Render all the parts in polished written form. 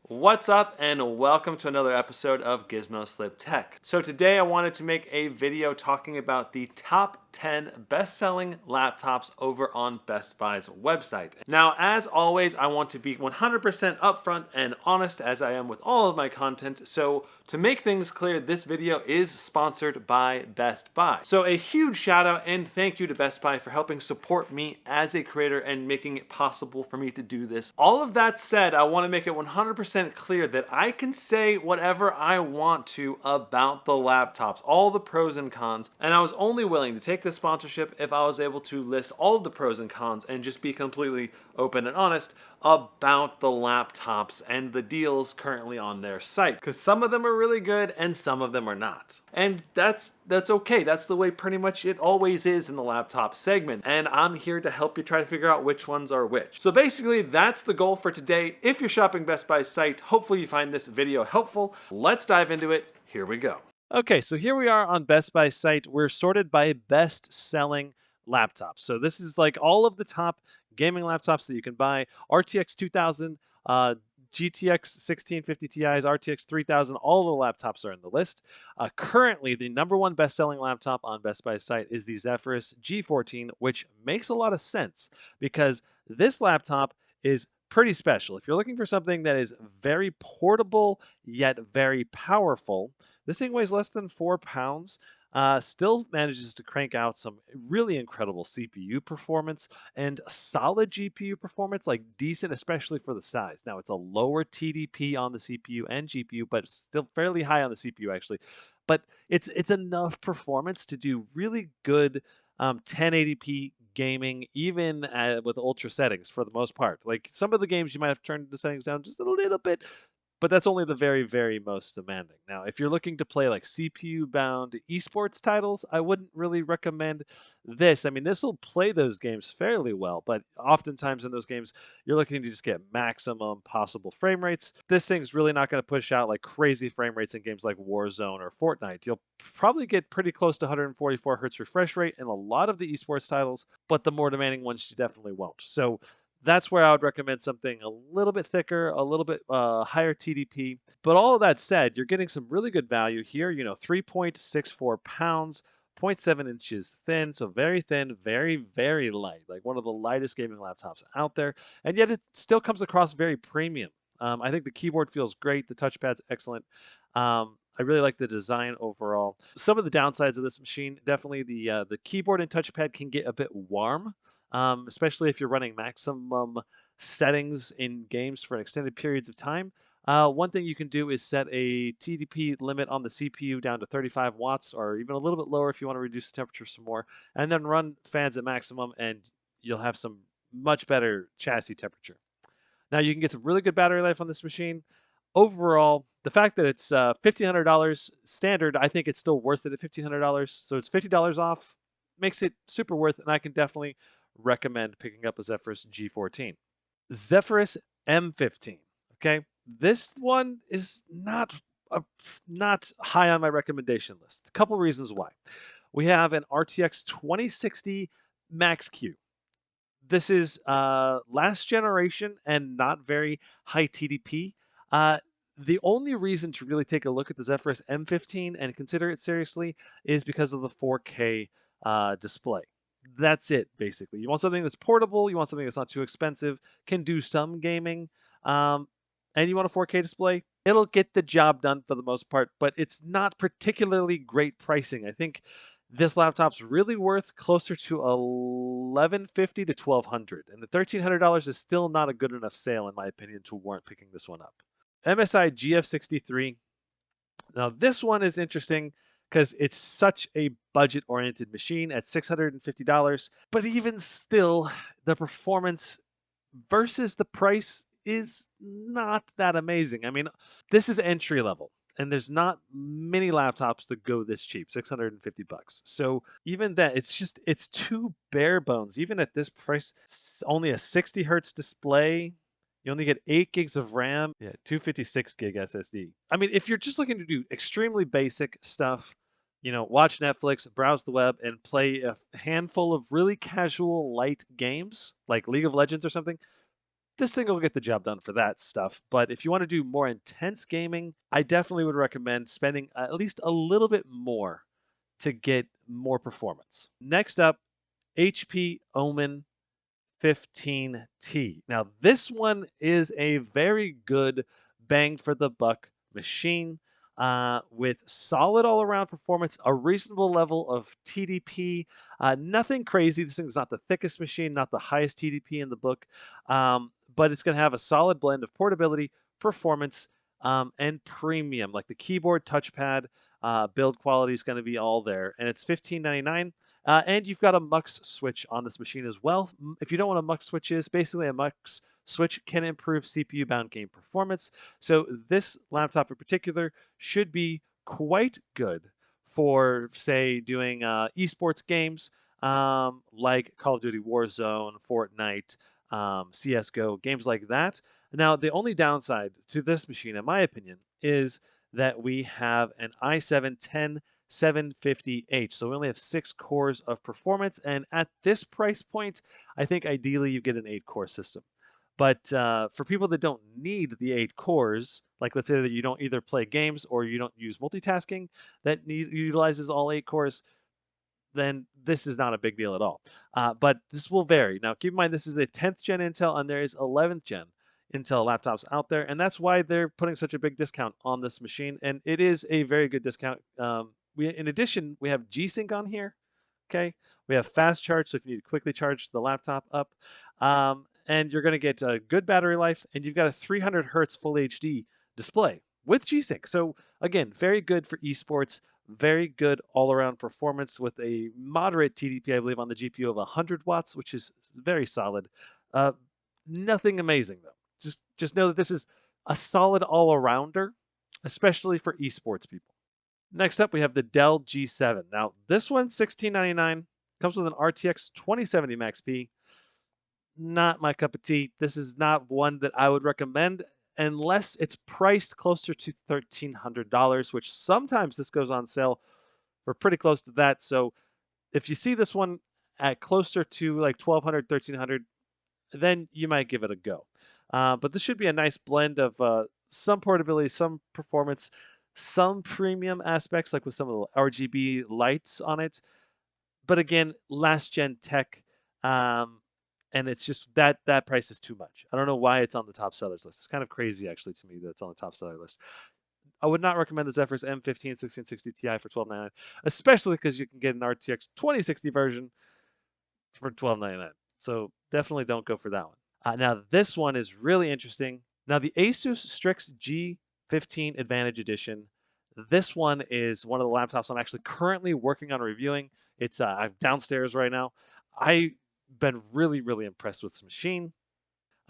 What's up, and welcome to another episode of Gizmo Slip Tech. So today I wanted to make a video talking about the top 10 best-selling laptops over on Best Buy's website. Now, as always, I want to be 100% upfront and honest as I am with all of my content. So to make things clear, this video is sponsored by Best Buy. So a huge shout out and thank you to Best Buy for helping support me as a creator and making it possible for me to do this. All of that said, I want to make it 100% clear that I can say whatever I want to about the laptops, all the pros and cons, and I was only willing to take this sponsorship if I was able to list all of the pros and cons and just be completely open and honest about the laptops and the deals currently on their site, because some of them are really good and some of them are not. And that's okay. That's the way pretty much it always is in the laptop segment, and I'm here to help you try to figure out which ones are which. So basically, that's the goal for today. If you're shopping Best Buy's site, hopefully you find this video helpful. Let's dive into it. Here we go. Okay, so here we are on Best Buy's site. We're sorted by best selling laptops. So this is like all of the top gaming laptops that you can buy. RTX 2000, GTX 1650 Ti's, RTX 3000, all of the laptops are in the list. Currently, the number one best-selling laptop on Best Buy's site is the Zephyrus G14, which makes a lot of sense because this laptop is pretty special. If you're looking for something that is very portable yet very powerful, this thing weighs less than 4 pounds. Still manages to crank out some really incredible CPU performance and solid GPU performance, like decent, especially for the size. Now, it's a lower TDP on the CPU and GPU, but still fairly high on the CPU, actually. But it's enough performance to do really good 1080p gaming, even with ultra settings for the most part. Like some of the games, you might have turned the settings down just a little bit, but that's only the very, very most demanding. Now, if you're looking to play like CPU-bound esports titles, I wouldn't really recommend this. I mean, this will play those games fairly well, but oftentimes in those games, you're looking to just get maximum possible frame rates. This thing's really not going to push out like crazy frame rates in games like Warzone or Fortnite. You'll probably get pretty close to 144 hertz refresh rate in a lot of the esports titles, but the more demanding ones you definitely won't. So that's where I would recommend something a little bit thicker, a little bit higher TDP. But all of that said, you're getting some really good value here. 3.64 pounds, zero point 0.7 inches thin, so very thin, very, very light, like one of the lightest gaming laptops out there. And yet it still comes across very premium. I think the keyboard feels great. The touchpad's excellent. I really like the design overall. Some of the downsides of this machine, definitely the keyboard and touchpad can get a bit warm, especially if you're running maximum settings in games for extended periods of time. One thing you can do is set a TDP limit on the CPU down to 35 watts, or even a little bit lower if you want to reduce the temperature some more, and then run fans at maximum, and you'll have some much better chassis temperature. Now you can get some really good battery life on this machine. Overall, the fact that it's $1,500 standard, I think it's still worth it at $1,500. So it's $50 off, makes it super worth it, and I can definitely recommend picking up a Zephyrus G14. Zephyrus M15. Okay, this one is not high on my recommendation list. A couple reasons why. We have an RTX 2060 Max Q. This is last generation and not very high TDP. The only reason to really take a look at the Zephyrus M15 and consider it seriously is because of the 4K display. That's it, basically. You want something that's portable, you want something that's not too expensive, can do some gaming, and you want a 4K display. It'll get the job done for the most part, but it's not particularly great pricing. I think this laptop's really worth closer to $1,150 to $1,200, and the $1,300 is still not a good enough sale, in my opinion, to warrant picking this one up. MSI GF63. Now, this one is interesting because it's such a budget-oriented machine at $650, but even still, the performance versus the price is not that amazing. I mean, this is entry level, and there's not many laptops that go this cheap, 650 bucks. So even that, it's too bare bones. Even at this price, only a 60 hertz display. You only get 8 gigs of RAM, 256 gig SSD. I mean, if you're just looking to do extremely basic stuff, watch Netflix, browse the web, and play a handful of really casual, light games like League of Legends or something, This thing will get the job done for that stuff. But if you want to do more intense gaming, I definitely would recommend spending at least a little bit more to get more performance. Next up, HP Omen 15T. Now, this one is a very good bang for the buck machine with solid all around performance, a reasonable level of TDP, nothing crazy. This thing's not the thickest machine, not the highest TDP in the book, but it's going to have a solid blend of portability, performance, and premium. Like the keyboard, touchpad, build quality is going to be all there. And it's $15.99. And you've got a mux switch on this machine as well. If you don't know what a mux switch is, basically a mux switch can improve CPU-bound game performance. So this laptop in particular should be quite good for, say, doing esports games like Call of Duty Warzone, Fortnite, CS:GO, games like that. Now, the only downside to this machine, in my opinion, is that we have an i7 10750H. So we only have 6 cores of performance. And at this price point, I think ideally you get an 8-core system. But for people that don't need the 8 cores, like let's say that you don't either play games or you don't use multitasking that utilizes all 8 cores, then this is not a big deal at all. But this will vary. Now, keep in mind, this is a 10th gen Intel, and there is 11th gen Intel laptops out there, and that's why they're putting such a big discount on this machine. And it is a very good discount. In addition, we have G-Sync on here. Okay, we have fast charge, so if you need to quickly charge the laptop up, and you're going to get a good battery life, and you've got a 300 hertz full HD display with G-Sync. So again, very good for esports. Very good all-around performance with a moderate TDP, I believe, on the GPU of 100 watts, which is very solid. Uh, Nothing amazing though. Just know that this is a solid all-arounder, especially for esports people. Next up, we have the Dell G7. Now, this one's $16.99. Comes with an RTX 2070 Max P. Not my cup of tea. This is not one that I would recommend unless it's priced closer to $1,300, which sometimes this goes on sale for pretty close to that. So if you see this one at closer to like 1,200, 1,300, then you might give it a go. But this should be a nice blend of some portability, some performance, some premium aspects, like with some of the RGB lights on it. But again, last gen tech, um, and it's just that price is too much. I don't know why it's on the top sellers list. It's kind of crazy actually to me that it's on the top seller list. I would not recommend the Zephyrus M15 1660 Ti for $12.99, especially because you can get an RTX 2060 version for $12.99. So definitely don't go for that one. Now this one is really interesting. Now the Asus Strix G15 Advantage Edition. This one is one of the laptops I'm actually currently working on reviewing. It's I'm downstairs right now. I've been really impressed with this machine.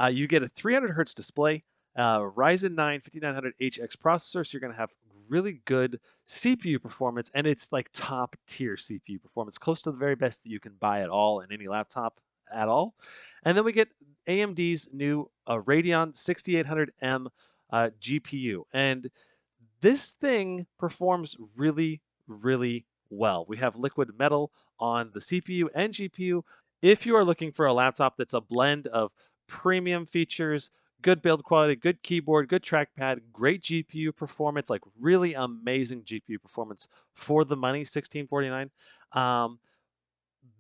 You get a 300 hertz display, Ryzen 9 5900HX processor, so you're going to have really good CPU performance, and it's like top tier CPU performance, close to the very best that you can buy at all in any laptop at all. And then we get AMD's new Radeon 6800M GPU, and this thing performs really well. We have liquid metal on the CPU and GPU. If you are looking for a laptop that's a blend of premium features, good build quality, good keyboard, good trackpad, great GPU performance, like really amazing GPU performance for the money, 1649.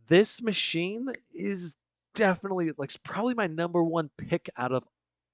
This machine is definitely like probably my number one pick out of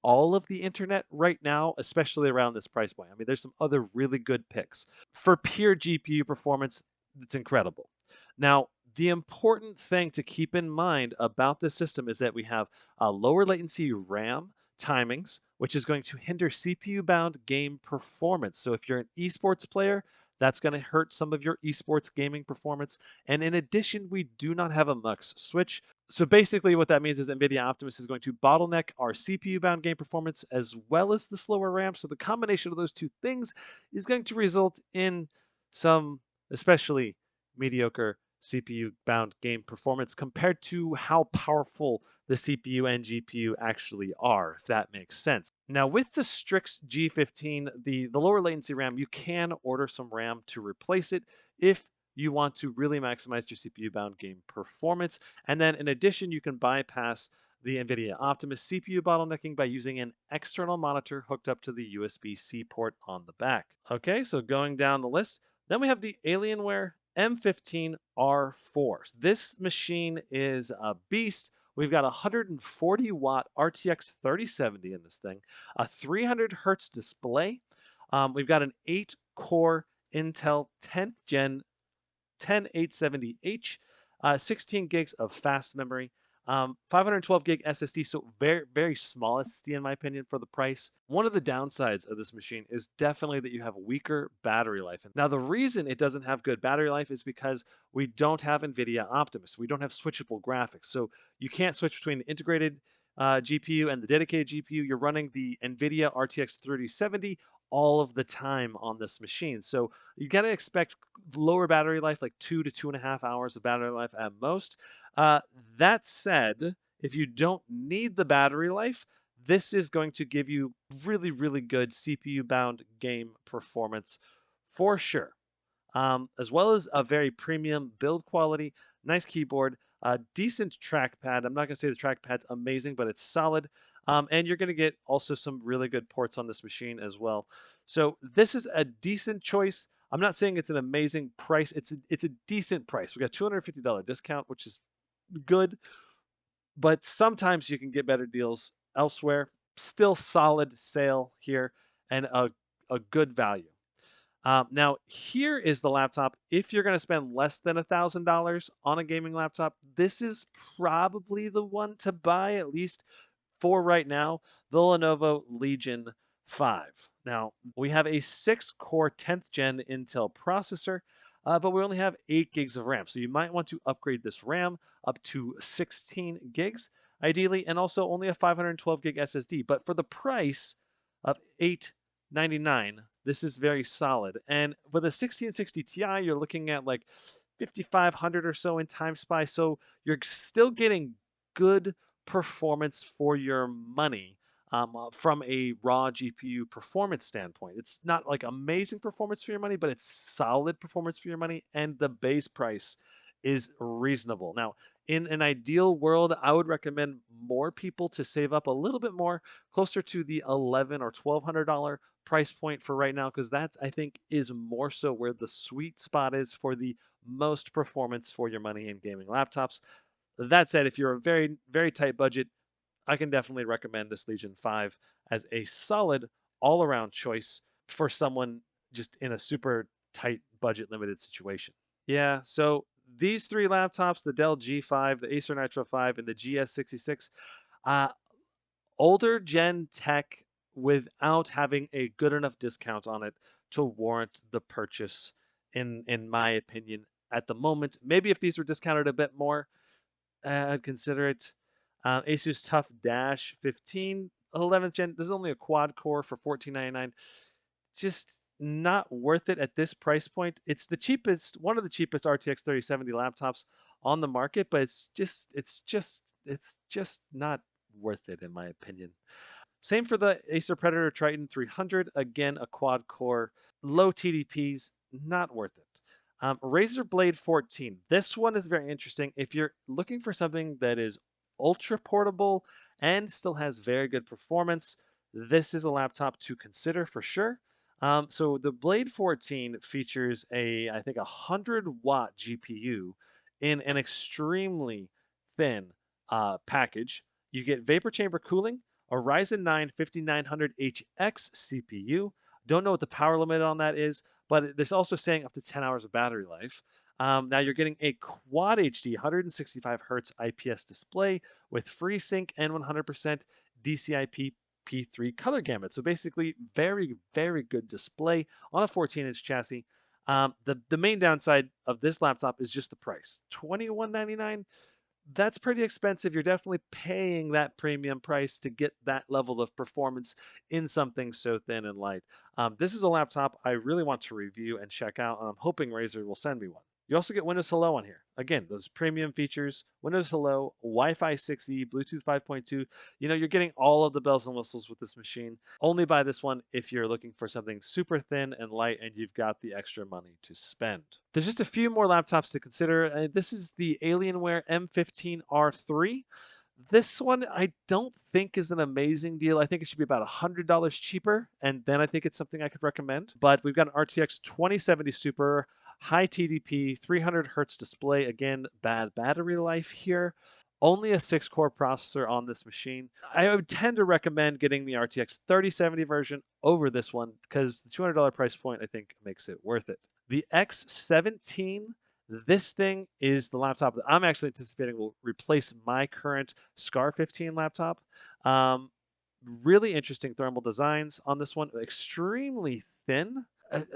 all of the internet right now, especially around this price point. I mean, there's some other really good picks. For pure GPU performance, it's incredible. Now, the important thing to keep in mind about this system is that we have lower latency RAM timings, which is going to hinder CPU-bound game performance. So if you're an esports player, that's going to hurt some of your esports gaming performance. And in addition, we do not have a mux switch. So basically what that means is NVIDIA Optimus is going to bottleneck our CPU-bound game performance as well as the slower RAM. So the combination of those two things is going to result in some especially mediocre CPU-bound game performance compared to how powerful the CPU and GPU actually are, if that makes sense. Now, with the Strix G15, the lower latency RAM, you can order some RAM to replace it if you want to really maximize your CPU-bound game performance. And then in addition, you can bypass the NVIDIA Optimus CPU bottlenecking by using an external monitor hooked up to the USB-C port on the back. Okay, so going down the list, then we have the Alienware M15 R4. This machine is a beast. We've got a 140 watt RTX 3070 in this thing, a 300 hertz display. We've got an 8 core Intel 10th gen 10870H, 16 gigs of fast memory, 512 gig SSD, so very, very small SSD in my opinion for the price. One of the downsides of this machine is definitely that you have weaker battery life. Now, the reason it doesn't have good battery life is because we don't have NVIDIA Optimus. We don't have switchable graphics. So you can't switch between the integrated GPU and the dedicated GPU. You're running the NVIDIA RTX 3070 all of the time on this machine. So you got to expect lower battery life, like 2 to 2.5 hours of battery life at most. Uh, that said, if you don't need the battery life, this is going to give you really, really good CPU bound game performance for sure, as well as a very premium build quality, nice keyboard, decent trackpad. I'm not going to say the trackpad's amazing, but it's solid. And you're going to get also some really good ports on this machine as well. So this is a decent choice. I'm not saying it's an amazing price. It's a decent price. We got $250 discount, which is good, but sometimes you can get better deals elsewhere. Still solid sale here and a good value. Now, here is the laptop. If you're going to spend less than $1,000 on a gaming laptop, this is probably the one to buy, at least for right now, the Lenovo Legion 5. Now, we have a 6-core 10th gen Intel processor, but we only have 8 gigs of RAM. So you might want to upgrade this RAM up to 16 gigs, ideally, and also only a 512 gig SSD. But for the price of $899, this is very solid. And with a 1660 Ti, you're looking at like 5,500 or so in time spy. So you're still getting good performance for your money from a raw GPU performance standpoint. It's not like amazing performance for your money, but it's solid performance for your money, and the base price is reasonable. Now, in an ideal world, I would recommend more people to save up a little bit more, closer to the $1,100 or $1,200 price point for right now, because that I think is more so where the sweet spot is for the most performance for your money in gaming laptops. That said, if you're a very, very tight budget, I can definitely recommend this Legion 5 as a solid all around choice for someone just in a super tight budget limited situation. Yeah, so these three laptops, the Dell G5, the Acer Nitro 5, and the GS66, uh, older gen tech without having a good enough discount on it to warrant the purchase, in my opinion, at the moment. Maybe if these were discounted a bit more, I'd consider it. Asus Tough Dash 15 11th gen. This is only a quad core for $1499. Just not worth it at this price point. It's the cheapest, one of the cheapest RTX 3070 laptops on the market, but it's just not worth it in my opinion. Same for the Acer Predator Triton 300. Again, a quad core, low TDPs, not worth it. Razer Blade 14. This one is very interesting. If you're looking for something that is ultra portable and still has very good performance, this is a laptop to consider for sure. So the Blade 14 features I think, 100-watt GPU in an extremely thin package. You get vapor chamber cooling, a Ryzen 9 5900HX CPU. Don't know what the power limit on that is, but there's also saying up to 10 hours of battery life. Now you're getting a Quad HD 165 hertz IPS display with FreeSync and 100% DCI P3 color gamut. So basically, very, very good display on a 14-inch chassis. The main downside of this laptop is just the price, $2199. That's pretty expensive. You're definitely paying that premium price to get that level of performance in something so thin and light. This is a laptop I really want to review and check out, and I'm hoping Razer will send me one. You also get Windows Hello on here. Again, those premium features, Windows Hello, Wi-Fi 6E, Bluetooth 5.2. You're getting all of the bells and whistles with this machine. Only buy this one if you're looking for something super thin and light and you've got the extra money to spend. There's just a few more laptops to consider. This is the Alienware M15 R3. This one I don't think is an amazing deal. I think it should be about $100 cheaper, and then I think it's something I could recommend. But we've got an RTX 2070 Super, high TDP, 300 hertz display. Again, bad battery life here. Only a 6-core processor on this machine. I would tend to recommend getting the RTX 3070 version over this one because the $200 price point I think makes it worth it. The X17, this thing is the laptop that I'm actually anticipating will replace my current Scar 15 laptop. Um, Really interesting thermal designs on this one. Extremely thin,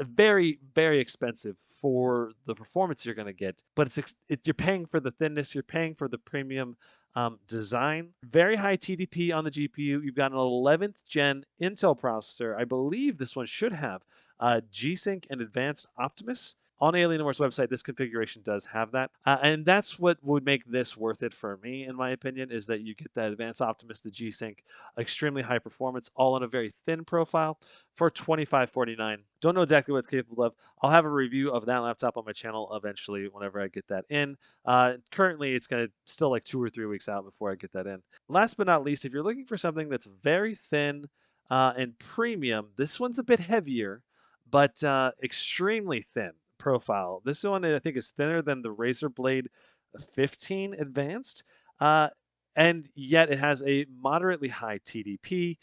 very very expensive for the performance you're going to get. But you're paying for the thinness. You're paying for the premium design. Very high TDP on the GPU. You've got an 11th gen Intel processor. I believe this one should have G-Sync and Advanced Optimus. On Alienware's website, this configuration does have that. And that's what would make this worth it for me, in my opinion, is that you get that Advanced Optimus, the G-Sync, extremely high performance, all on a very thin profile for $2549. Don't know exactly what it's capable of. I'll have a review of that laptop on my channel eventually whenever I get that in. Currently, it's going to still like 2 or 3 weeks out before I get that in. Last but not least, if you're looking for something that's very thin and premium, this one's a bit heavier, but extremely thin profile. This one I think is thinner than the Razer Blade 15 Advanced, and yet it has a moderately high TDP.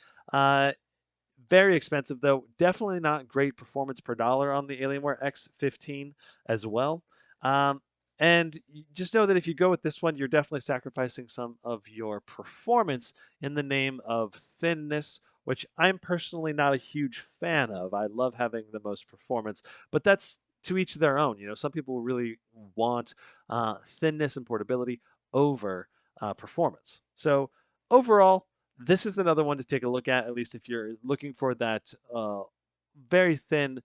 Very expensive though. Definitely not great performance per dollar on the Alienware X15 as well. And just know that if you go with this one, you're definitely sacrificing some of your performance in the name of thinness, which I'm personally not a huge fan of. I love having the most performance, but that's to each their own. You know, some people really want thinness and portability over performance. So overall, this is another one to take a look at least if you're looking for that very thin,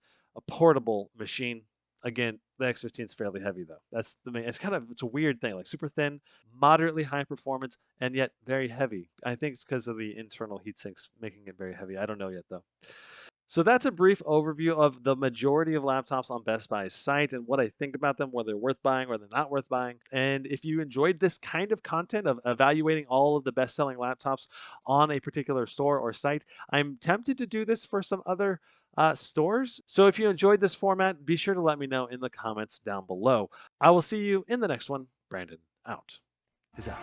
portable machine. Again, the X15 is fairly heavy though. That's the main. It's a weird thing, like super thin, moderately high performance, and yet very heavy. I think it's because of the internal heat sinks making it very heavy. I don't know yet though. So that's a brief overview of the majority of laptops on Best Buy's site and what I think about them, whether they're worth buying or they're not worth buying. And if you enjoyed this kind of content of evaluating all of the best-selling laptops on a particular store or site, I'm tempted to do this for some other stores. So if you enjoyed this format, be sure to let me know in the comments down below. I will see you in the next one. Brandon out. Is out.